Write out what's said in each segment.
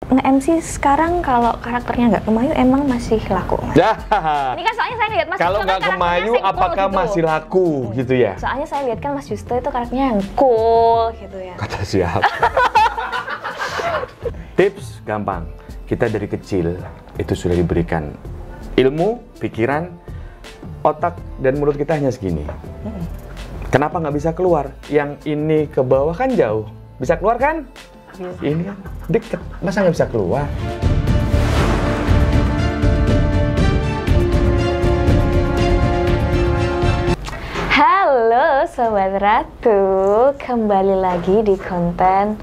nge-MC sekarang kalau karakternya nggak kemayu emang masih laku, Mas? Ya. Ini kan soalnya saya lihat Mas Kalau Justo nggak kan kemayu, karakternya apakah gitu. masih laku gitu ya? Soalnya saya lihat kan Mas Justo itu karakternya yang cool gitu ya. Kata siap. Tips gampang. Kita dari kecil itu sudah diberikan ilmu, pikiran, otak dan mulut kita hanya segini. Kenapa nggak bisa keluar? Yang ini ke bawah kan jauh. Bisa keluar kan? Ini kan deket. Masa nggak bisa keluar? Halo Sobat Ratu, kembali lagi di konten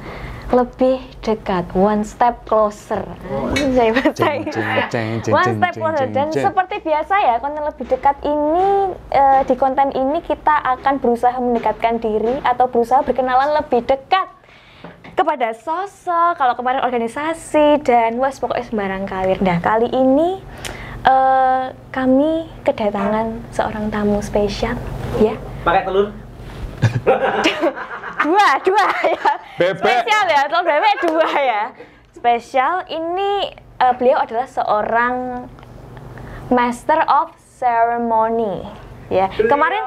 lebih dekat, one step closer. One step closer. Dan seperti biasa ya, konten lebih dekat ini, di konten ini kita akan berusaha mendekatkan diri atau berusaha berkenalan lebih dekat kepada sosok, kalau kemarin organisasi, dan pokoknya sembarang kalir. Nah, kali ini kami kedatangan seorang tamu spesial, ya. Pakai telur? dua ya. Bebek. Spesial ya, telur bebek dua ya. Spesial ini beliau adalah seorang Master of Ceremony, ya. Kemarin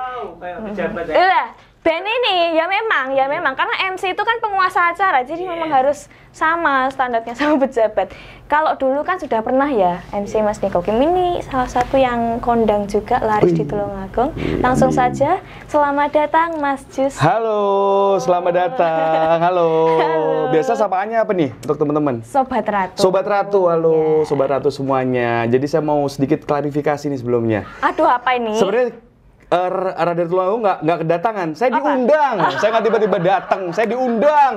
Ben ini ya memang karena MC itu kan penguasa acara, jadi memang harus sama standarnya sama pejabat. Kalau dulu kan sudah pernah ya MC Mas Niko Kim ini salah satu yang kondang juga laris di Tulungagung. Langsung saja selamat datang Mas Jus. Halo, selamat datang. Halo. Biasa sapaannya apa nih untuk teman-teman? Sobat Ratu. Sobat Ratu, halo Sobat Ratu semuanya. Jadi saya mau sedikit klarifikasi nih sebelumnya. Aduh, apa ini? Sebenarnya Radar Tulungagung nggak kedatangan, saya diundang. Saya nggak tiba-tiba datang, saya diundang.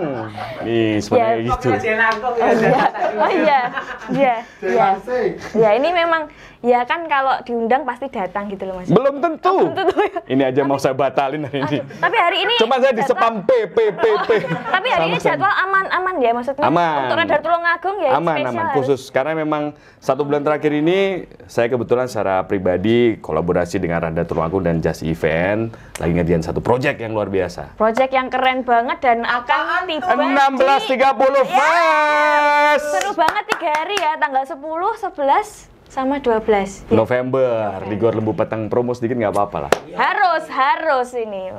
Nih sebenarnya gitu. Oh iya. Ya ini memang ya kan kalau diundang pasti datang gitu loh Mas. Belum tentu. Ya. Ini aja mau saya batalin hari ini. Tapi hari ini Cuma saya di spam P. Tapi hari ini jadwal aman ya maksudnya. Aman. Untuk Radar Tulungagung ya aman spesial khusus karena memang 1 bulan terakhir ini saya kebetulan secara pribadi kolaborasi dengan Radar Tulungagung dan Just Event lagi ngerjain satu project yang luar biasa. Project yang keren banget dan akan tiba 16.30 Fest. Seru banget 3 hari ya, tanggal 10, 11 sama 12 ya. November di Gor Lembu Petang, promo sedikit nggak apa-apa lah. Harus ini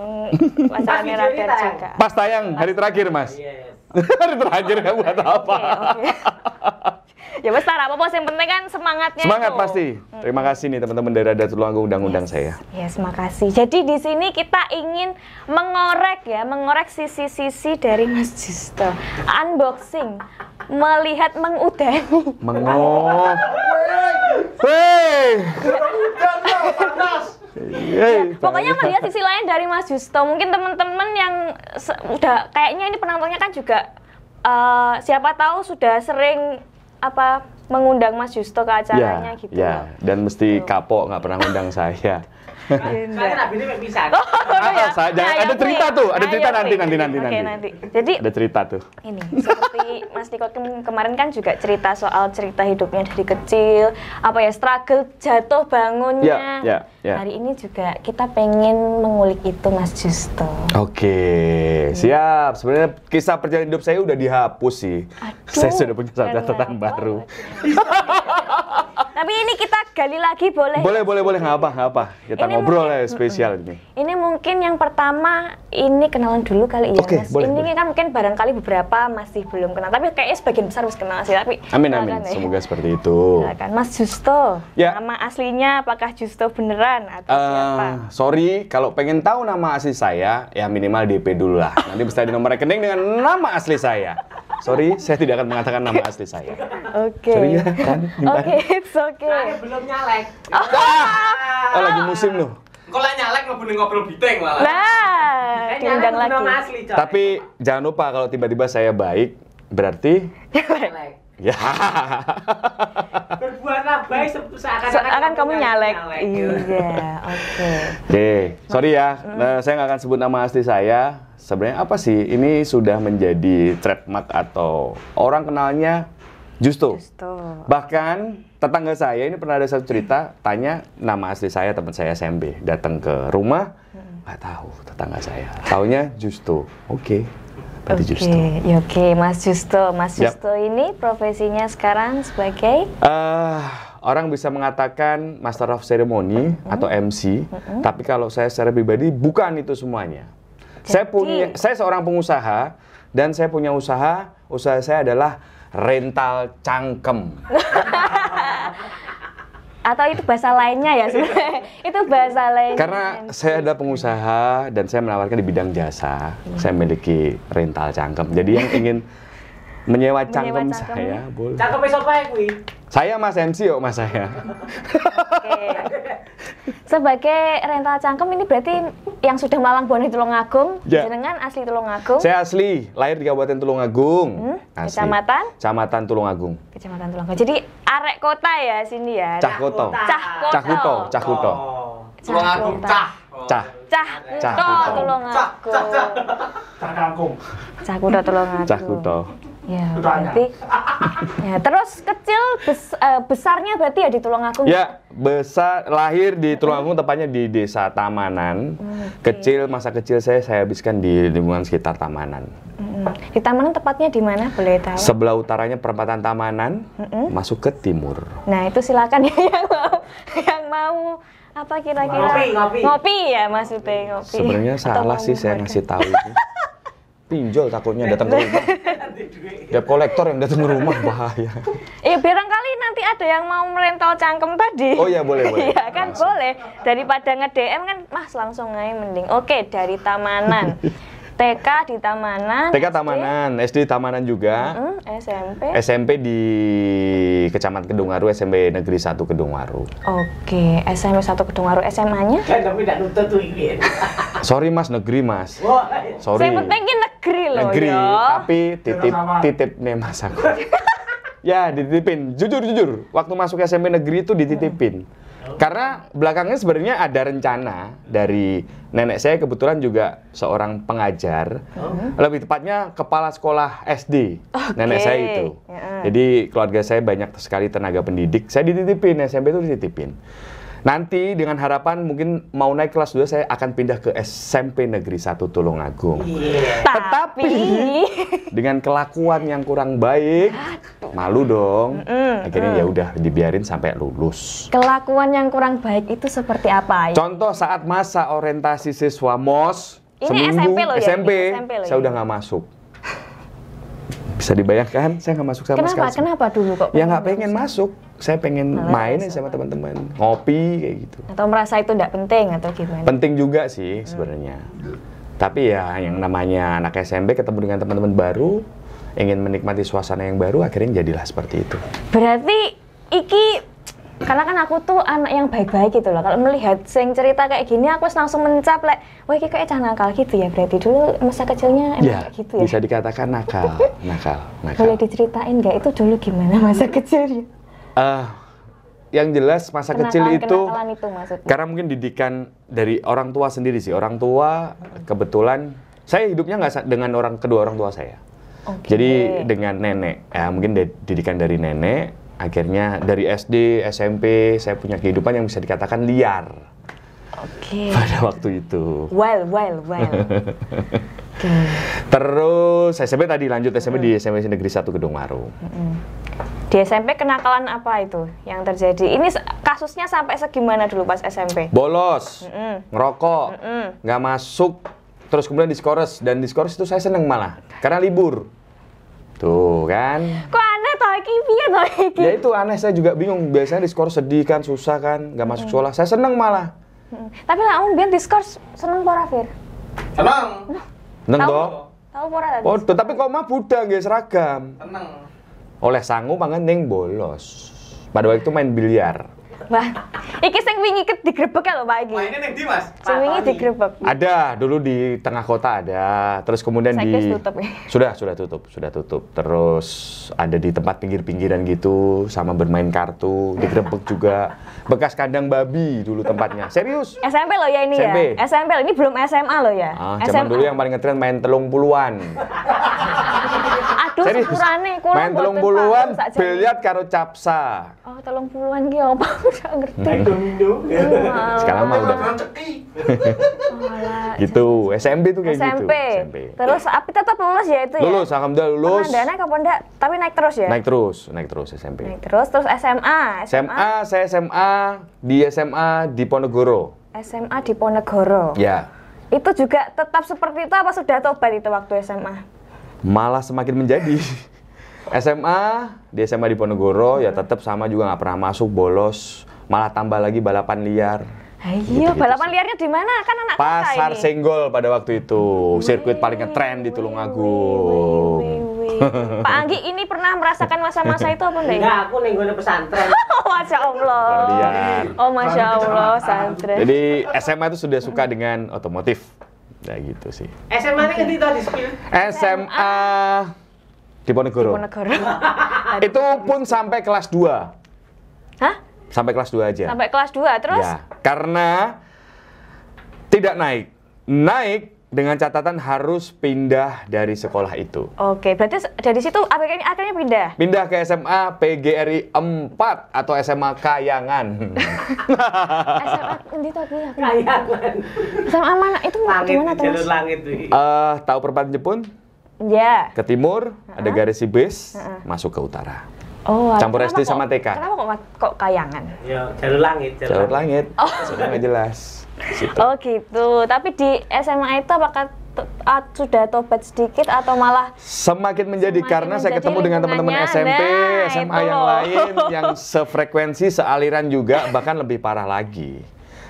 pasangan Radar juga. Pas tayang hari terakhir Mas. Hari terakhir nggak buat apa. Oke. Ya wes apa-apa, yang penting kan semangatnya. Semangat itu. pasti. Terima kasih nih teman-teman dari Radar Tulungagung undang-undang saya. Yes, makasih. Jadi di sini kita ingin mengorek sisi-sisi dari Mas Justo. Unboxing, melihat mengudang. Pokoknya melihat sisi lain dari Mas Justo. Mungkin teman-teman yang udah kayaknya ini penontonnya kan juga siapa tahu sudah sering mengundang Mas Justo ke acaranya gitu. Ya, dan mesti kapok nggak pernah ngundang saya. Karena ini bisa. Ada cerita tuh, ada cerita nanti. Oke, nanti. Jadi ada cerita tuh. Ini seperti Mas Niko kemarin kan juga cerita soal cerita hidupnya dari kecil, struggle jatuh bangunnya. Ya. Hari ini juga kita pengen mengulik itu Mas Justo. Oke, siap. Sebenarnya kisah perjalanan hidup saya udah dihapus sih. Saya sudah punya catatan baru. Tapi ini kita gali lagi boleh? Boleh, nggak apa. Kita Ini ngobrol mungkin, ya spesial ini. Ini mungkin yang pertama, ini kenalan dulu kali ya Oke, Mas. boleh. Kan mungkin barangkali beberapa masih belum kenal, tapi kayaknya sebagian besar harus kenal sih. Tapi Amin. ya. Semoga seperti itu. Silakan. Mas Justo, Ya. nama aslinya apakah Justo beneran atau siapa? Sorry, kalau pengen tahu nama asli saya, ya minimal DP dulu lah. Nanti bisa di nomor rekening dengan nama asli saya. Sorry, saya tidak akan mengatakan nama asli saya. Oke. Sorry ya, kan? Oke, it's okay. Belum nyalek. Oh, lagi musim loh. Kok lah nyalek ngobrol biteng malah. Nah, diundang lagi. Nama asli, coy. Tapi jangan lupa kalau tiba-tiba saya baik, berarti Nyalek. ya. Berbuatlah baik Seakan kamu nyalek. Iya, oke. Oke, sorry ya. Saya nggak akan sebut nama asli saya. Sebenarnya apa sih? Ini sudah menjadi trademark atau orang kenalnya Justo. Bahkan tetangga saya ini pernah ada satu cerita, tanya nama asli saya, teman saya SMB, datang ke rumah, nggak tahu tetangga saya. Taunya Justo. Oke. Adi Justo. Oke, Mas Justo. Mas Yap. Justo ini profesinya sekarang sebagai Orang bisa mengatakan Master of Ceremony atau MC, tapi kalau saya secara pribadi bukan itu semuanya. Saya seorang pengusaha dan saya punya usaha saya adalah rental cangkem. atau itu bahasa lainnya ya sebenarnya? Itu bahasa lainnya. Karena saya ada pengusaha dan saya menawarkan di bidang jasa. Saya memiliki rental cangkem. Jadi yang ingin menyewa cangkem saya boleh. Cangkeme sapa ya kuwi? Saya Mas MC Mas saya. Oke. Sebagai rental cangkem ini berarti yang sudah melalang buana di Tulungagung, Ya. jenengan asli Tulungagung. Saya asli lahir di Kabupaten Tulungagung. Asli. Kecamatan? Kecamatan Tulungagung. Kecamatan Tulungagung. Jadi arek kota ya sini ya. Cahkuto. Cahkuto. Cahkuto. Tulungagung cah. Cah. Cahkuto Tulungagung. Cangkangkung. Cahkuto Tulungagung. Cahkuto. Ya, berarti. Ya, terus kecil besarnya berarti ya di Tulungagung. Ya, lahir di Tulungagung, tepatnya di Desa Tamanan. Kecil, masa kecil saya habiskan di lingkungan sekitar Tamanan. Di Tamanan tepatnya di mana boleh tahu? Sebelah utaranya perempatan Tamanan, masuk ke timur. Nah, itu silakan ya yang mau apa kira-kira ngopi ya maksudnya ngopi. Sebenarnya salah sih saya ngasih tahu itu. Pinjol takutnya datang ke rumah. Debt kolektor yang datang ke rumah bahaya. Barangkali nanti ada yang mau merental cangkem tadi. Oh iya boleh. Iya kan langsung. Boleh. Daripada nge-DM kan Mas langsung aja mending. Oke, dari Tamanan. TK di Tamanan. TK Tamanan, SD Tamanan juga. SMP. SMP di Kecamatan Kedungwaru, SMP Negeri 1 Kedungwaru. Oke, SMP 1 Kedungwaru. SMA-nya? Kan tapi tidak nutut tuh ini. Sorry Mas, negeri Mas. Sorry. Saya pengen negeri loh negeri, ya. tapi titip nih Mas aku. Ya, dititipin. Jujur. Waktu masuk SMP negeri itu dititipin. Karena belakangnya sebenarnya ada rencana dari nenek saya, kebetulan juga seorang pengajar. Lebih tepatnya kepala sekolah SD. Nenek saya itu. Jadi keluarga saya banyak sekali tenaga pendidik. Saya dititipin, SMP itu dititipin. Nanti dengan harapan mungkin mau naik kelas 2 saya akan pindah ke SMP Negeri 1 Tulungagung. Tetapi dengan kelakuan yang kurang baik, malu dong. Akhirnya ya udah dibiarin sampai lulus. Kelakuan yang kurang baik itu seperti apa? Contoh saat masa orientasi siswa MOS, ini seminggu SMP loh ya? SMP, SMP loh saya udah nggak masuk. Bisa dibayangkan, saya nggak masuk sama sekali. Kenapa dulu kok? Ya nggak pengen masuk. Saya pengen main sama teman-teman, ngopi kayak gitu. Atau merasa itu nggak penting atau gimana? Penting juga sih sebenarnya. Tapi ya yang namanya anak SMP ketemu dengan teman-teman baru, ingin menikmati suasana yang baru, akhirnya jadilah seperti itu. Berarti iki karena kan aku tuh anak yang baik-baik gitu loh. Kalau melihat sing cerita kayak gini, aku langsung mencap wah iki kayak cah nakal gitu ya. Berarti dulu masa kecilnya emang Ya, kayak gitu ya. bisa dikatakan nakal. Boleh diceritain nggak itu dulu gimana masa kecilnya? Yang jelas masa kecil itu, maksudnya. karena mungkin didikan dari orang tua sendiri sih. Orang tua kebetulan saya hidupnya nggak dengan kedua orang tua saya. Jadi dengan nenek, ya mungkin didikan dari nenek. Akhirnya dari SD, SMP, saya punya kehidupan yang bisa dikatakan liar. Pada waktu itu. Well. Terus SMP tadi lanjut SMP di SMP Negeri 1 Kedungwaru. Di SMP kenakalan apa itu yang terjadi? Ini kasusnya sampai segimana dulu pas SMP? Bolos, ngerokok, nggak masuk, terus kemudian diskores. Dan diskores itu saya seneng malah, karena libur. Tuh kan. Kok aneh toh iki piye toh iki? Ya itu aneh, saya juga bingung. Biasanya diskors sedih kan, susah kan, nggak masuk sekolah. Saya seneng malah. Tapi lah biyen diskors seneng pora Fir? Seneng. Seneng toh? Tahu pora tadi? Oh, tapi kok mah budak nggih seragam. Seneng. Oleh sangu pangan ning bolos. Pada waktu itu main biliar. Wah, iki sing wingi digrebek ya lho Pak iki. Mainnya ning ndi, Mas? Sing wingi digrebek. Ada, dulu di tengah kota ada. Terus kemudian Saiki tutup ya? Sudah tutup. Terus ada di tempat pinggir-pinggiran gitu, sama bermain kartu, digrebek juga. Bekas kandang babi dulu tempatnya. Serius. SMP loh ya ini SMP. ya? SMP loh, ini belum SMA loh ya? Zaman dulu yang paling ngetren main telung puluhan. Aduh, Serius. sepurane kula Main mboten 30-an paham sakjane. biliar karo capsa. Oh, 30-an ki apa? Gak ngerti. Naik domino. Sekarang mah udah ceki. Walah. gitu. SMP tuh kayak SMP. gitu. Terus Api tetap lulus ya itu ya? Lulus, alhamdulillah lulus. Pernah naik apa enggak? Tapi naik terus ya? Naik terus SMP. Naik terus SMA. Saya SMA di Ponorogo. SMA di Ponorogo. Ya. Itu juga tetap seperti itu apa sudah tobat itu waktu SMA? Malah semakin menjadi. di SMA di Ponorogo ya tetap sama juga nggak pernah masuk, bolos, malah tambah lagi balapan liar. Iya, Gitu-gitu balapan sih. liarnya di mana? Kan anak kota Pasar ini. Senggol pada waktu itu, sirkuit paling ngetren di Tulungagung. Pak Anggi ini pernah merasakan masa-masa itu apa enggak? Enggak, aku ning gone pesantren. Masya Allah. Balapan liar. Oh, Masya Allah, santri. Jadi SMA itu sudah suka dengan otomotif. Ya gitu sih. SMA ini ngendi tadi spill? SMA di Ponorogo. Ponorogo. Itu pun sampai kelas 2. Hah? Sampai kelas 2 aja. Sampai kelas 2 terus? Ya, karena tidak naik. Naik dengan catatan harus pindah dari sekolah itu. Oke, berarti dari situ akhirnya pindah. Pindah ke SMA PGRI 4 atau SMA Kayangan. SMA endi to kuwi aku? Kayangan. SMA mana? Itu Langit, gimana tuh? jalur Mas? langit tuh. Tahu perempatan Jepun? Ya. Ke timur, ada garis bis, masuk ke utara. Oh, Campur kenapa SD sama kok- TK. Kenapa kok kayangan? Ya, jalur langit, Jalur langit. Sudah nggak jelas. Situ. Oh gitu. Tapi di SMA itu apakah sudah tobat sedikit atau malah Semakin menjadi Semakin karena saya menjadi ketemu dengan teman-teman lingkungannya. SMP, Nah, SMA itu yang loh. lain yang sefrekuensi, sealiran juga, bahkan lebih parah lagi.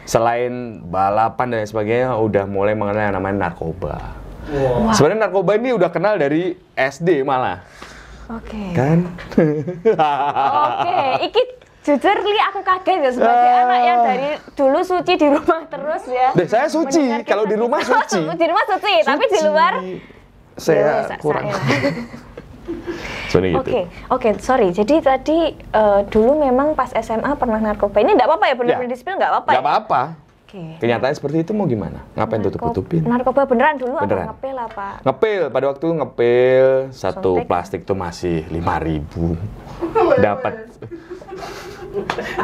Selain balapan dan sebagainya, udah mulai mengenal yang namanya narkoba. Wow. Sebenarnya narkoba ini udah kenal dari SD malah, Oke. kan? Oke, iki jujur Li aku kaget ya sebagai anak yang dari dulu suci di rumah terus ya. Deh, saya suci. Mendengar Kalau di kisah- rumah suci. Di rumah suci, tapi di luar saya Ya, kurang. saya. Soalnya gitu. Oke, sorry. Jadi tadi dulu memang pas SMA pernah narkoba. Ini enggak apa-apa ya, benar-benar Ya. di-spill enggak apa-apa. Gak apa-apa. Oke. Kenyataannya seperti itu mau gimana? Ngapain tutup-tutupin? Narkoba beneran dulu Beneran. apa ngepil apa? Ngepil, pada waktu ngepil satu Sontek. plastik tuh masih 5.000. Dapat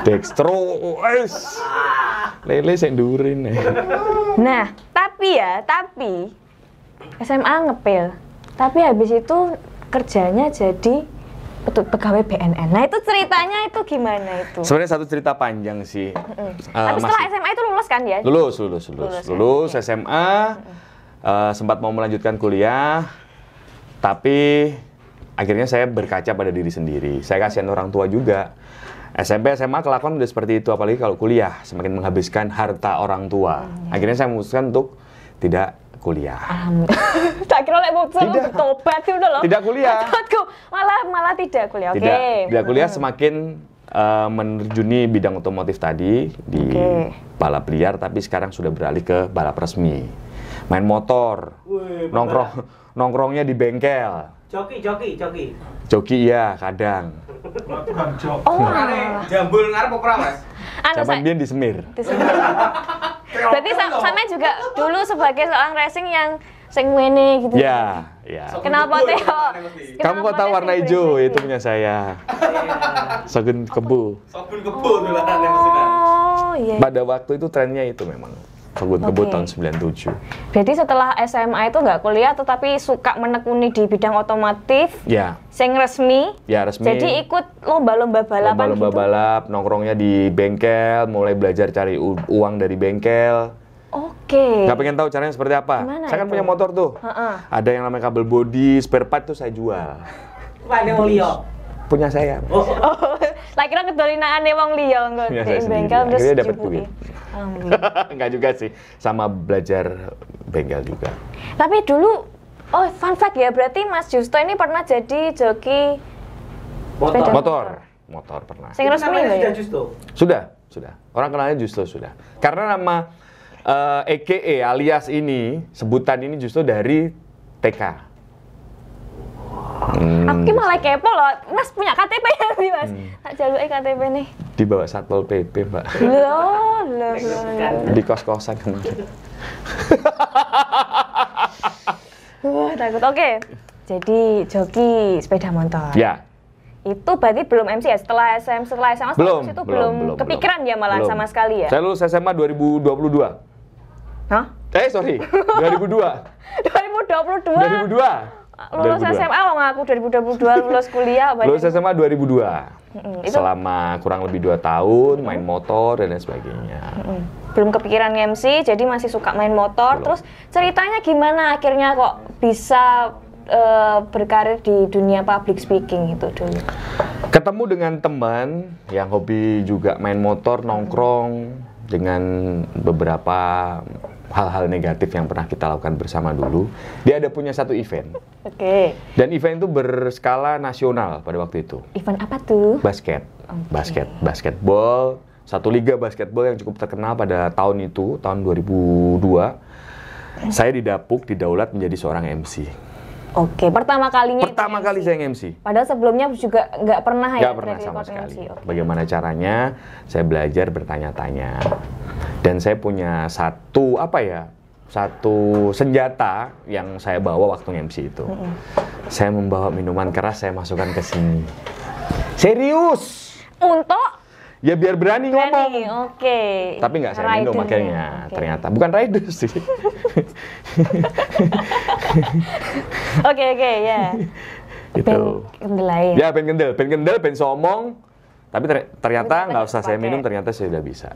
dextro, lele saya durin. Nah, tapi SMA ngepil. Tapi habis itu kerjanya jadi pegawai BNN. Nah, itu ceritanya itu gimana itu? Sebenarnya satu cerita panjang sih. Tapi setelah SMA itu lulus kan ya? Lulus SMA, sempat mau melanjutkan kuliah, tapi akhirnya saya berkaca pada diri sendiri. Saya kasihan orang tua juga. SMP, SMA kelakuan udah seperti itu, apalagi kalau kuliah, semakin menghabiskan harta orang tua. Akhirnya saya memutuskan untuk tidak kuliah. Tak kira lek mau Tidak. tobat itu loh. Tidak kuliah. Takutku malah tidak kuliah. Oke. Tidak kuliah, semakin menerjuni bidang otomotif tadi di Oke. balap liar, tapi sekarang sudah beralih ke balap resmi. Main motor, Wih, nongkrongnya di bengkel. Joki. Joki iya, kadang. Bukan jok. Oh, Jambul ngarep apa ora, Mas? anu Zaman dia di Semir. Berarti sama juga dulu sebagai seorang racing yang sing wene gitu. Ya, ya. Kenapa Kebul, Teo? pasti. Kamu kok tahu warna hijau? Itu punya saya. Sogun kebu. Sabun kebo dolanane mesinan. Oh, iya. Pada waktu itu trennya itu memang. Sogun kebu Oke. tahun 97. Berarti setelah SMA itu nggak kuliah tetapi suka menekuni di bidang otomotif, Ya, sing resmi. ya resmi. Jadi ikut lomba-lomba balapan Lomba-lomba gitu. balap, nongkrongnya di bengkel, mulai belajar cari uang dari bengkel. Oke. Nggak pengen tahu caranya seperti apa? Gimana Saya kan itu? punya motor tuh. Heeh. Ada yang namanya kabel body, spare part tuh saya jual. Pane Olio. Punya saya. Oh, lah kira kedolinane wong liya engko Punya di saya sendiri. bengkel terus Akhirnya dapat dijupuki. duit. Alhamdulillah. Nggak juga sih, sama belajar bengkel juga. Tapi dulu fun fact ya, berarti Mas Justo ini pernah jadi joki sepeda Motor pernah. sing resmi Namanya nggak ya? sudah justo. Sudah. Orang kenalnya justru sudah. Karena nama EKE alias ini, sebutan ini justru dari TK. Aku ki malah kepo loh. Mas punya KTP ya sih, Mas? Tak jaluke KTP nih. Di bawah Satpol PP, Mbak. Loh. Di kos-kosan kemarin. Wah, takut. Oke. Jadi joki sepeda motor. Ya. Itu berarti belum MC ya? Setelah SMA Belum, itu belum kepikiran ya malah belum. sama sekali ya? Saya lulus SMA 2022. Hah? Sorry, 2002. 2022? 2002. Lulus 2002. SMA wong aku 2022 lulus kuliah. Lulus SMA 2002. Itu- Selama kurang lebih 2 tahun main motor dan lain sebagainya. Belum kepikiran MC, jadi masih suka main motor. Belum. Terus ceritanya gimana akhirnya kok bisa berkarir di dunia public speaking itu dulu? Ketemu dengan teman yang hobi juga main motor, nongkrong dengan beberapa hal-hal negatif yang pernah kita lakukan bersama dulu. Dia ada punya satu event. Oke. Dan event itu berskala nasional pada waktu itu. Event apa tuh? Basket. Oke. Basketball, satu liga basketball yang cukup terkenal pada tahun itu, tahun 2002. Saya didapuk, didaulat menjadi seorang MC. Oke, pertama kalinya. Pertama kali saya nge-MC. Padahal sebelumnya juga nggak pernah ya. Nggak pernah track sama record sekali. MC. Oke. Bagaimana caranya? Saya belajar bertanya-tanya. Dan saya punya satu senjata yang saya bawa waktu MC itu. Saya membawa minuman keras, saya masukkan ke sini. Serius? Untuk Ya biar berani ngomong. Berani, oke. Tapi nggak saya minum Rider-nya, akhirnya. oke. Ternyata bukan rider sih. Oke, ya. Itu. Kendelain. Ya pen kendel, pen somong. Tapi ternyata nggak usah saya pakai. minum, ternyata saya udah bisa.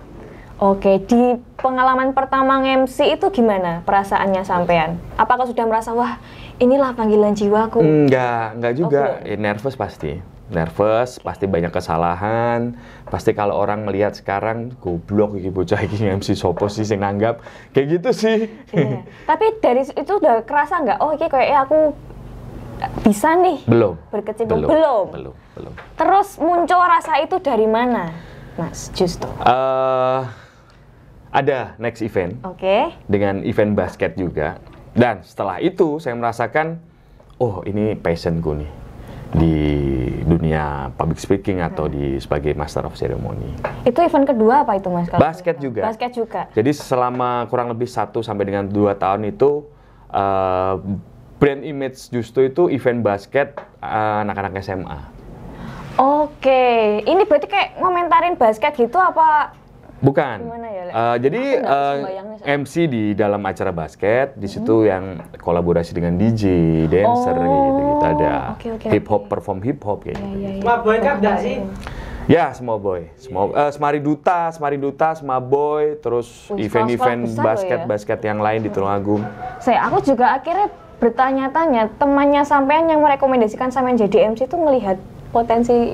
Oke, di pengalaman pertama MC itu gimana perasaannya sampean? Apakah sudah merasa, wah inilah panggilan jiwaku? Enggak juga. belum. Nervous pasti. Nervous, pasti banyak kesalahan. Pasti kalau orang melihat sekarang, goblok iki bocah iki MC sopo sih sing nanggap. Kayak gitu sih. Iya. Tapi dari itu udah kerasa nggak? Oh, ini kayaknya aku bisa nih. Belum. Berkecimpung. Belum. Terus muncul rasa itu dari mana, Mas Justo? Ada next event Oke. dengan event basket juga. Dan setelah itu saya merasakan, oh ini passionku nih di dunia public speaking atau di sebagai Master of Ceremony. Itu event kedua apa itu, Mas? Kalau Basket boleh tahu? juga. Basket juga. Jadi selama kurang lebih 1 sampai dengan 2 tahun itu brand image Justo itu event basket anak-anak SMA. Oke, ini berarti kayak ngomentarin basket gitu apa? Bukan. Gimana ya, Le? Jadi Aku nggak bisa bayangin soalnya. MC di dalam acara basket di situ yang kolaborasi dengan DJ, dancer gitu ada oke, hip hop oke. perform hip hop kayak gitu. Iya. Semua boy kan enggak sih? Ya, semua boy. Semari Duta, semua boy, terus Wih, event-event sekolah-sekolah besar loh ya. basket yang lain di Tulungagung. Aku juga akhirnya bertanya-tanya, temannya sampean yang merekomendasikan sampean jadi MC itu melihat potensi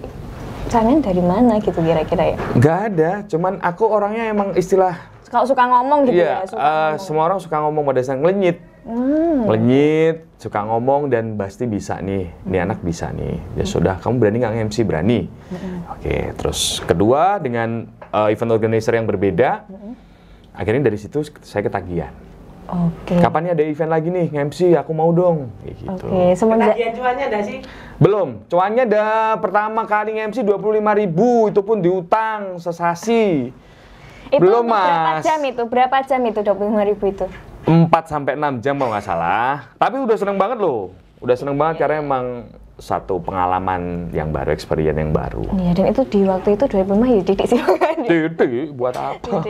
sampean dari mana gitu kira-kira ya? Nggak ada, cuman aku orangnya emang istilah, Kalau suka ngomong gitu iya, ya, suka ngomong. semua orang suka ngomong pada saat ngelenyit. Ngelenyit, suka ngomong dan pasti bisa nih, ini anak bisa nih. Ya sudah, kamu berani nggak nge-MC? Berani. Oke, terus kedua dengan event organizer yang berbeda, akhirnya dari situ saya ketagihan. Oke. Kapan nih ada event lagi nih, nge-MC, aku mau dong. Kayak gitu. Oke, semenjak Ketagihan cuannya enggak sih? Belum, cuannya ada pertama kali nge-MC 25.000, itu pun diutang sesasi. itu belum, untuk Mas. Berapa jam itu 25.000 itu? 4 sampai 6 jam kalau nggak salah. Tapi udah seneng banget loh. Udah seneng banget karena emang satu pengalaman yang baru, experience yang baru. Iya, dan itu di waktu itu 25 ya titik sih kan. Titik, buat apa?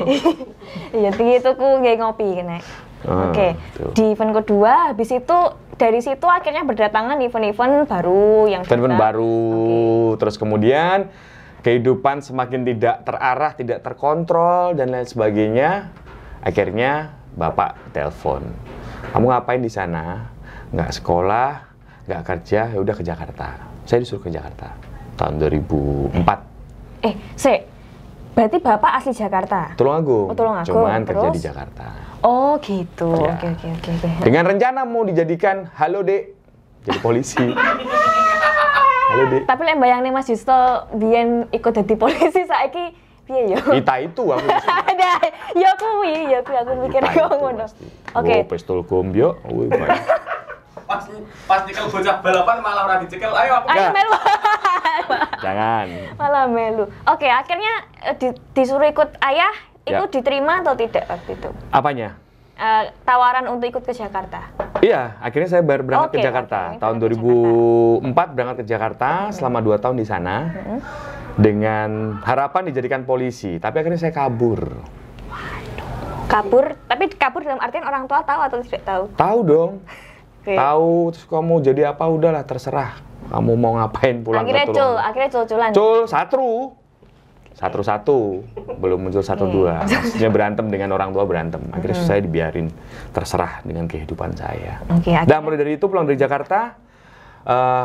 Iya, titik itu ku kayak ngopi kena. Oke, tuh. di event kedua, habis itu dari situ akhirnya berdatangan event-event baru yang Event kita- baru, terus kemudian kehidupan semakin tidak terarah, tidak terkontrol dan lain sebagainya. Akhirnya bapak telepon, kamu ngapain di sana? Nggak sekolah, nggak kerja, ya udah ke Jakarta. Saya disuruh ke Jakarta tahun 2004. Berarti Bapak asli Jakarta? Tulungagung, Oh, Tulungagung, cuman kerja di terus? Jakarta. Oh gitu, Ya. oke. Dengan rencana mau dijadikan halo dek, jadi polisi. Halo dek. Tapi lek bayangin Mas Justo biyen ikut jadi polisi saiki piye yo? Kita itu aku disuruh. Ada, ya aku mikir Kita kok itu ngono. pasti. Oke. Oh, pistol gombyo. Wih, baik. Pas nyekel bocah balapan malah ora dicekel. Ayo aku. Ayo Enggak. melu. Jangan. Malah melu. Oke, akhirnya disuruh ikut ayah, itu Ya. diterima atau tidak waktu itu? Apanya? Tawaran untuk ikut ke Jakarta. Iya, akhirnya saya berangkat ke Oke, Jakarta. oke, Tahun berangkat ke 2004 berangkat ke Jakarta, selama 2 tahun di sana. Dengan harapan dijadikan polisi, tapi akhirnya saya kabur. Kabur, tapi kabur dalam artian orang tua tahu atau tidak tahu? Tahu dong. Oke. Tahu, terus kamu jadi apa udahlah terserah. Kamu mau ngapain pulang Akhirnya ke cul, Tulung. akhirnya cul-culan. Cul, satu, belum muncul 1-2. Maksudnya berantem dengan orang tua berantem. Akhirnya saya dibiarin terserah dengan kehidupan saya. Oke, Dan akhirnya. mulai dari itu pulang dari Jakarta,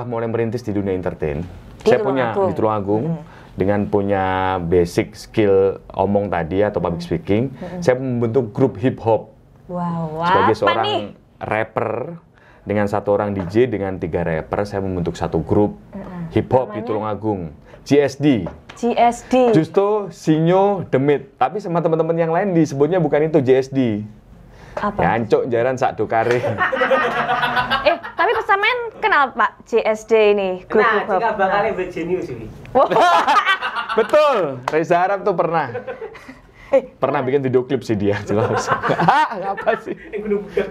mulai merintis di dunia entertain. Di Saya punya Tulungagung. di Tulungagung dengan punya basic skill omong tadi atau public speaking. Saya membentuk grup hip hop Wow, sebagai apa seorang nih? rapper dengan 1 orang DJ dengan 3 rapper. Saya membentuk satu grup hip hop di Namanya? Tulungagung. GSD. GSD. Justo Sinyo Demit. Tapi sama teman-teman yang lain disebutnya bukan itu GSD. Apa? Ya ancok jaran sak dokare. Tapi pesamen kenal Pak GSD ini grup Nah, hip hop? jika bakalnya berjenius ini. Betul, Reza Arab tuh pernah. Pernah bikin video klip sih dia. Jelas. Apa sih? Gunung Budak.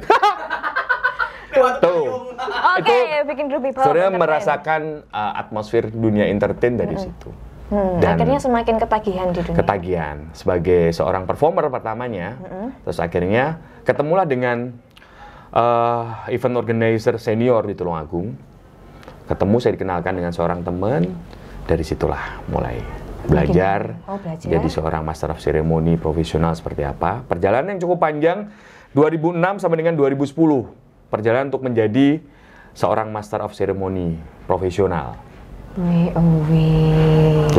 Tuh. Oke, bikin grup hip hop. Sebenarnya entertain. merasakan atmosfer dunia entertain dari situ. Dan Akhirnya semakin ketagihan di dunia. ketagihan sebagai seorang performer pertamanya. Terus akhirnya ketemulah dengan event organizer senior di Tulungagung. Ketemu, saya dikenalkan dengan seorang teman. Dari situlah mulai belajar, belajar. jadi seorang master of ceremony profesional seperti apa. Perjalanan yang cukup panjang, 2006 sampai dengan 2010. Perjalanan untuk menjadi seorang master of ceremony profesional. 2010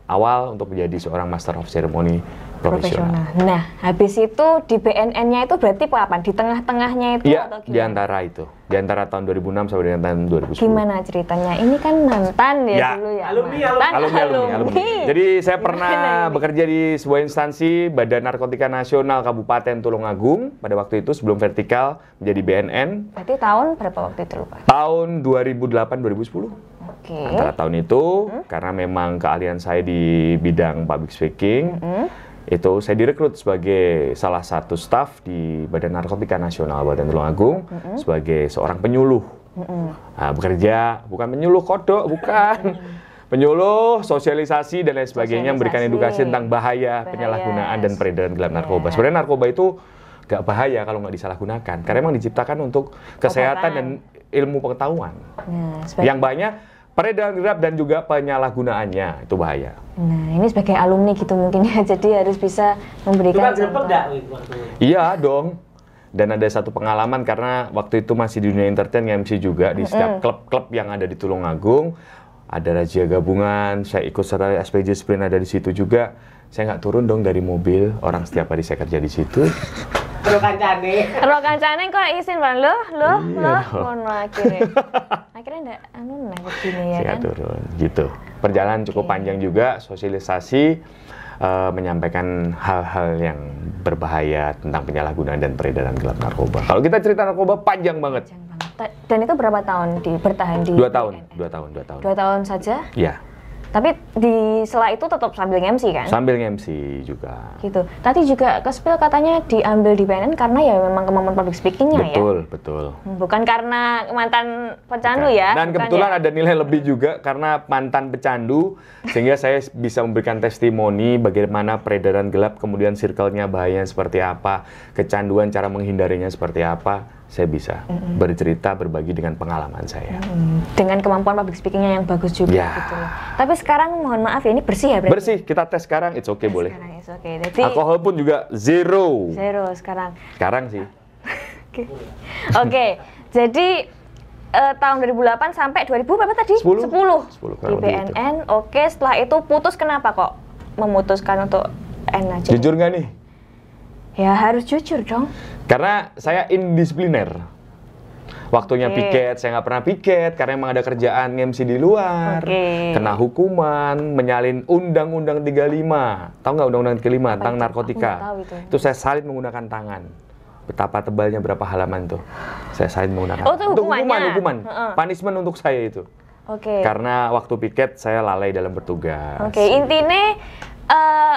awal untuk menjadi seorang master of ceremony profesional. Nah, habis itu di BNN-nya itu berarti kapan? Di tengah-tengahnya itu Iya, atau di gimana? antara itu. Di antara tahun 2006 sampai dengan tahun 2010. Gimana ceritanya? Ini kan mantan ya, Ya. dulu ya. Alumni, Mantan, Alumni. Jadi saya pernah Gimana ini? bekerja di sebuah instansi Badan Narkotika Nasional Kabupaten Tulungagung pada waktu itu sebelum vertikal menjadi BNN Berarti tahun berapa waktu itu lupa? tahun 2008-2010. Oke. Antara tahun itu karena memang keahlian saya di bidang public speaking itu saya direkrut sebagai salah satu staf di Badan Narkotika Nasional Kabupaten Tulungagung sebagai seorang penyuluh. Nah, bekerja bukan penyuluh kodok, bukan. Penyuluh, sosialisasi dan lain sebagainya, memberikan edukasi tentang bahaya penyalahgunaan dan peredaran gelap narkoba. Sebenarnya narkoba itu nggak bahaya kalau nggak disalahgunakan, karena memang diciptakan untuk kesehatan dan ilmu pengetahuan. Nah, Yang banyak peredaran gelap dan juga penyalahgunaannya itu bahaya. Nah, ini sebagai alumni gitu mungkin ya, jadi harus bisa memberikan Bukan grepet contoh. enggak waktu itu? Iya dong. Dan ada satu pengalaman karena waktu itu masih di dunia entertain, MC juga di setiap klub-klub yang ada di Tulungagung. Ada razia gabungan, saya ikut serta SPJ Sprint ada di situ juga. Saya nggak turun dong dari mobil, orang setiap hari saya kerja di situ. Terus kancane. Ro kancane kok izin Bang. Loh, Iya dong. ngono akhirnya. Akhirnya ndak nah begini ya Saya kan. nggak turun, gitu. Perjalanan cukup panjang juga, sosialisasi, menyampaikan hal-hal yang berbahaya tentang penyalahgunaan dan peredaran gelap narkoba. Kalau kita cerita narkoba panjang banget. Panjang banget. Dan itu berapa tahun bertahan di 2 tahun, BNN? 2 tahun, 2 tahun. 2 tahun saja. Iya, Tapi di sela itu tetap sambil MC kan? sambil MC juga. Gitu. Tadi juga ke spill katanya diambil di BNN karena ya memang kemampuan public speaking-nya ya. Betul. Bukan karena mantan pecandu ya. Dan bukan kebetulan ya? ada nilai lebih juga karena mantan pecandu, sehingga saya bisa memberikan testimoni bagaimana peredaran gelap, kemudian circle-nya bahayanya seperti apa, kecanduan cara menghindarinya seperti apa. Saya bisa bercerita, berbagi dengan pengalaman saya. Dengan kemampuan public speaking-nya yang bagus juga Ya. gitu loh. Tapi sekarang mohon maaf ya, ini bersih ya berarti? Bersih, kita tes sekarang, it's okay boleh. Sekarang is oke. Jadi Alkohol pun juga zero. zero sekarang. Sekarang sih. Oke. Jadi tahun 2008 sampai 2000 berapa tadi? 10. 10. 10, Di kurang lebih itu. BNN. Oke, setelah itu putus kenapa kok memutuskan untuk N aja? Jujur nggak nih? Ya harus jujur dong. Karena saya indisipliner. Waktunya Oke. piket, saya nggak pernah piket karena emang ada kerjaan MC di luar. Oke. Kena hukuman, menyalin Undang-Undang 35. Tahu nggak Undang-Undang 35 tentang itu? narkotika? Aku nggak tahu itu. Itu saya salin menggunakan tangan. Betapa tebalnya berapa halaman tuh. Saya salin menggunakan. Oh, itu Untuk hukumannya? hukuman. Heeh. Punishment untuk saya itu. Oke. Karena waktu piket saya lalai dalam bertugas. Oke, intinya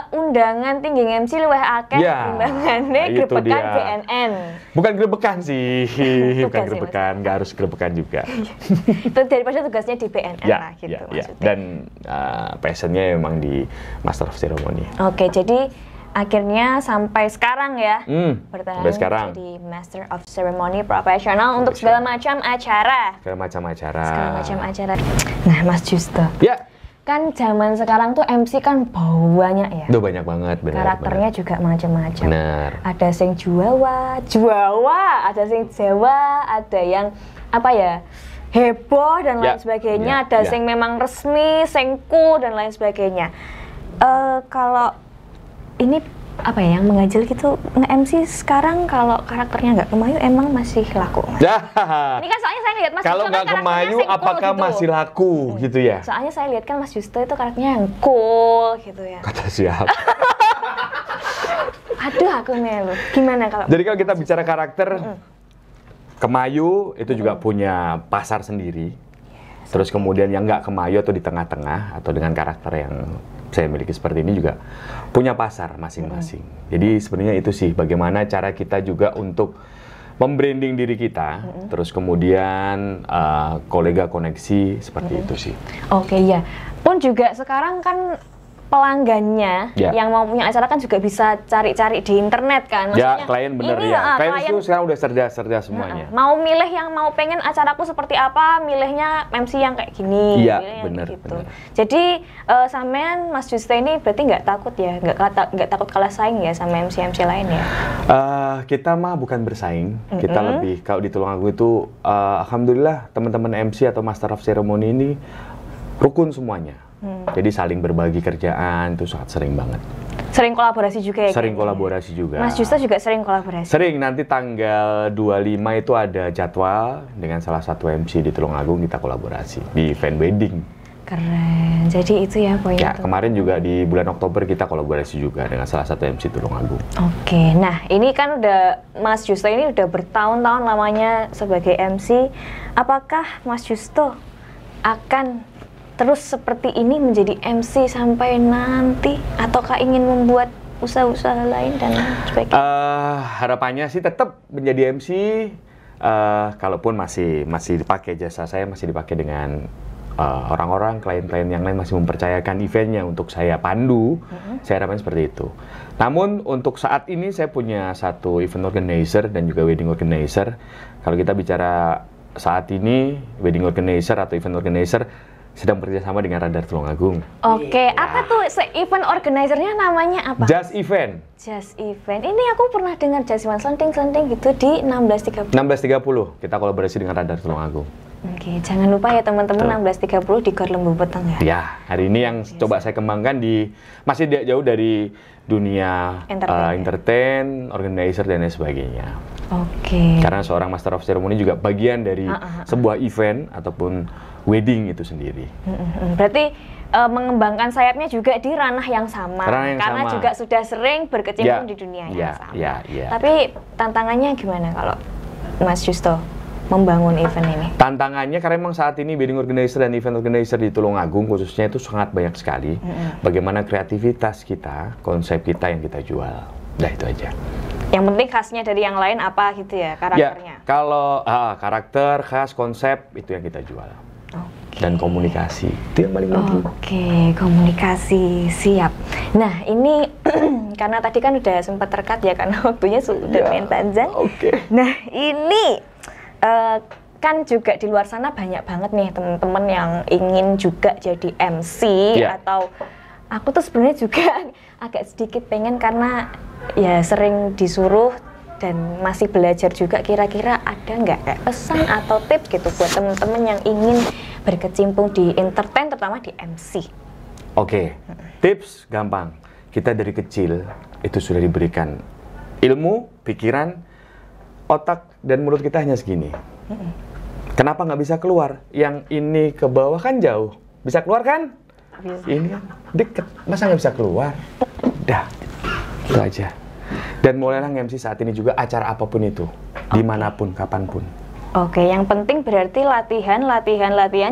undangan tinggi MC luwih akeh Ya, timbangane itu grebekan dia. BNN. Bukan grebekan sih, bukan Tugas sih, grebekan, nggak harus grebekan juga. Itu daripada tugasnya di BNN lah gitu ya. maksudnya. Dan passionnya memang di Master of Ceremony. Oke, jadi akhirnya sampai sekarang ya bertahan sampai sekarang. jadi Master of Ceremony profesional untuk segala macam acara. Segala macam acara. Segala macam acara. Nah, Mas Justo, Ya, kan zaman sekarang tuh MC kan banyak ya. itu banyak banget, benar. Karakternya juga macam-macam. Benar. Ada sing Jawa, ada sing Jawa, ada yang apa ya? Heboh dan lain Ya, sebagainya, ya, ada ya. sing memang resmi, sing cool dan lain sebagainya. Kalau ini apa ya yang mengajil gitu nge-MC sekarang kalau karakternya nggak kemayu emang masih laku, Mas? Ya. Ini kan soalnya saya lihat Mas Kalau Justo kan nggak karakternya kemayu, sing cool apakah gitu. masih laku gitu ya? Soalnya saya lihat kan Mas Justo itu karakternya yang cool gitu ya. Kata siap. Aduh aku melu. Gimana kalau? Jadi kalau kita bicara karakter, kemayu itu juga punya pasar sendiri. Terus kemudian yang nggak kemayu atau di tengah-tengah atau dengan karakter yang saya miliki seperti ini juga punya pasar masing-masing. Jadi sebenarnya itu sih bagaimana cara kita juga untuk membranding diri kita, terus kemudian kolega koneksi seperti itu sih. Oke ya. Pun juga sekarang kan pelanggannya Ya. yang mau punya acara kan juga bisa cari-cari di internet kan. Ya, Maksudnya, klien bener ini ya. Klien klien itu sekarang udah cerdas semuanya. mau milih yang mau pengen acaraku seperti apa, milihnya MC yang kayak gini, Iya, milih yang bener, kayak gitu. bener. Jadi sampean Mas Justo ini berarti nggak takut ya, nggak takut kalah saing ya sama MC lain ya? Kita mah bukan bersaing, kita lebih kalau di Tulungagung itu alhamdulillah teman-teman MC atau Master of Ceremony ini rukun semuanya. Jadi saling berbagi kerjaan itu sangat sering banget. Sering kolaborasi juga ya? Sering kayaknya? kolaborasi juga. Mas Justo juga sering kolaborasi? Sering, nanti tanggal 25 itu ada jadwal dengan salah satu MC di Tulungagung kita kolaborasi di event wedding. Keren, jadi itu ya poinnya Ya, tuh. kemarin juga di bulan Oktober kita kolaborasi juga dengan salah satu MC Tulungagung. Oke, nah ini kan udah Mas Justo ini udah bertahun-tahun lamanya sebagai MC. Apakah Mas Justo akan terus seperti ini menjadi MC sampai nanti? Ataukah ingin membuat usaha-usaha lain dan sebagainya? Harapannya sih tetap menjadi MC, kalaupun masih dipakai jasa saya, masih dipakai dengan orang-orang, klien-klien yang lain masih mempercayakan eventnya untuk saya pandu, saya harapkan seperti itu. Namun untuk saat ini saya punya satu event organizer dan juga wedding organizer. Kalau kita bicara saat ini, wedding organizer atau event organizer sedang bekerjasama dengan Radar Tulungagung. Oke, apa tuh event organizer-nya namanya apa? Just Event. Just Event. Ini aku pernah dengar Just Event selenting-selenting gitu di 16.30. 16.30 kita kolaborasi dengan Radar Tulungagung. Oke, jangan lupa ya teman-teman 16.30 di Gor Lembu Peteng ya. Ya, hari ini yang coba saya kembangkan masih jauh dari dunia entertain, organizer dan lain sebagainya. Oke. Karena seorang Master of Ceremony juga bagian dari sebuah event ataupun wedding itu sendiri. Berarti mengembangkan sayapnya juga di ranah yang sama. Ranah yang karena sama. juga sudah sering berkecimpung Ya, di dunia ya, yang sama. ya. Tapi tantangannya gimana kalau Mas Justo membangun event ini? Tantangannya karena memang saat ini wedding organizer dan event organizer di Tulungagung khususnya itu sangat banyak sekali. Bagaimana kreativitas kita, konsep kita yang kita jual. Nah, itu aja. Yang penting khasnya dari yang lain apa gitu ya karakternya? Ya, kalau karakter, khas, konsep itu yang kita jual. Dan komunikasi itu yang paling penting. Oke, komunikasi siap. Nah ini karena tadi kan udah sempat terkat ya karena waktunya sudah main panjang. Oke. Nah ini kan juga di luar sana banyak banget nih teman-teman yang ingin juga jadi MC atau aku tuh sebenarnya juga agak sedikit pengen karena ya sering disuruh dan masih belajar juga, kira-kira ada nggak kayak pesan atau tips gitu buat teman-teman yang ingin berkecimpung di entertain terutama di MC? Oke, tips gampang. Kita dari kecil itu sudah diberikan ilmu, pikiran, otak dan mulut kita hanya segini. Kenapa nggak bisa keluar? Yang ini ke bawah kan jauh, bisa keluar kan? Bisa. Ini kan deket, masa nggak bisa keluar? Udah, itu aja. Dan mulailah MC saat ini juga acara apapun itu, dimanapun, kapanpun. Oke, yang penting berarti latihan,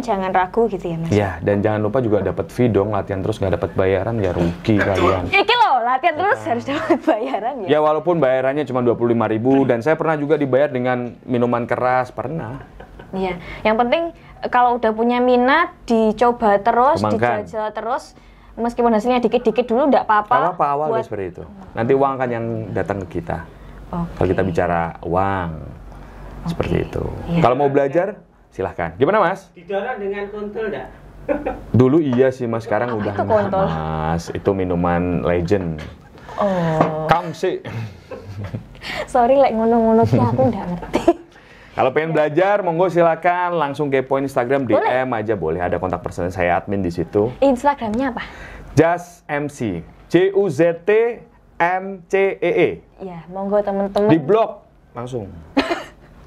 jangan ragu gitu ya Mas? Ya, dan jangan lupa juga dapat fee dong, latihan terus nggak dapat bayaran ya rugi kalian. Iki loh, latihan terus harus dapat bayaran ya? Ya walaupun bayarannya cuma 25.000 dan saya pernah juga dibayar dengan minuman keras, pernah. Iya, yang penting kalau udah punya minat, dicoba terus, Kembangkan. dijajal terus, meskipun hasilnya dikit-dikit dulu nggak apa-apa. Gak apa-apa awal seperti itu. Nanti uang kan yang datang ke kita. Kalau kita bicara uang. Seperti itu. Iya. Kalau mau belajar, silahkan. Gimana Mas? Didorong dengan kontol enggak? Dulu iya sih Mas, sekarang udah itu enggak kontol? Mas. Itu minuman legend. Oh, Kamsi. sorry like ngono-ngono ki aku nggak ngerti. Kalau pengen belajar, monggo silakan langsung kepoin Instagram Boleh. DM aja boleh. Ada kontak personal saya admin di situ. Instagramnya apa? Just MC. JUZTMCEE. Ya, monggo temen-temen. Di blog langsung.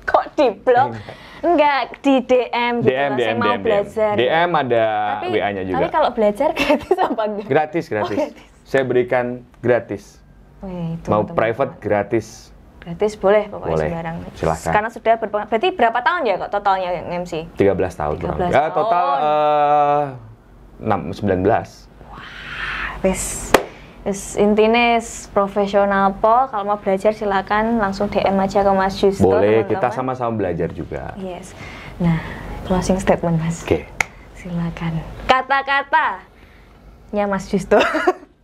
Kok di blog? Enggak, di DM gitu DM, loh, saya DM, mau DM, belajar. DM ada Tapi- WA-nya juga. Tapi kalau belajar gratis apa enggak? Gratis, gratis. gratis. Saya berikan gratis. Wih, itu Mau teman-teman. private gratis. Gratis boleh pokoknya Boleh, sembarang. silakan. Karena sudah berpengalaman. Berarti berapa tahun ya kok totalnya yang MC? 13 tahun. kurang 13 lebih. Ya, total tahun. 19. Wis intine profesional po, kalau mau belajar silakan langsung DM aja ke Mas Justo. Boleh, teman-teman. kita sama-sama belajar juga. Yes. Nah, closing statement Mas. Oke. Silakan. Kata-katanya Mas Justo.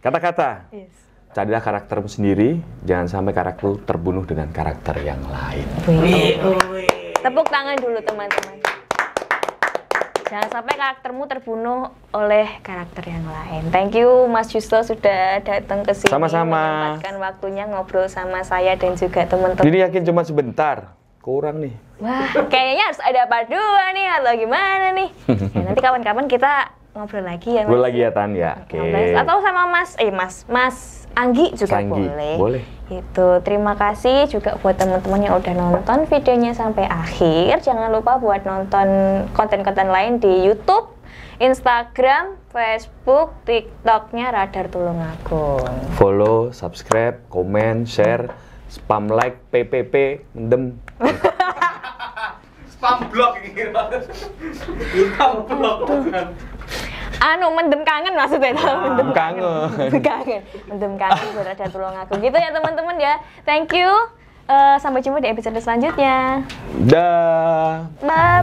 Kata-kata. Yes. Carilah karaktermu sendiri, jangan sampai karaktermu terbunuh dengan karakter yang lain. Tepuk tangan dulu teman-teman. Jangan sampai karaktermu terbunuh oleh karakter yang lain. Thank you Mas Justo sudah datang ke sini. Sama-sama. Menyempatkan waktunya ngobrol sama saya dan juga teman-teman. Ini yakin cuma sebentar. Kurang nih. Wah, kayaknya harus ada part 2 nih atau gimana nih? Ya, nanti kapan-kapan kita ngobrol lagi ya Mas. Ngobrol lagi ya Tan ya. Oke. Atau sama Mas Anggi juga Anggi, boleh. boleh. Itu terima kasih juga buat teman-teman yang udah nonton videonya sampai akhir. Jangan lupa buat nonton konten-konten lain di YouTube, Instagram, Facebook, TikToknya Radar Tulungagung. Follow, subscribe, komen, share, spam like, PPP, mendem. Spam blog ini. Spam blog. Mendem kangen maksudnya. Mendem kangen. Mendem kangen buat Radar Tulungagung. Gitu ya teman-teman ya. Thank you. Sampai jumpa di episode selanjutnya. Dah. Bye.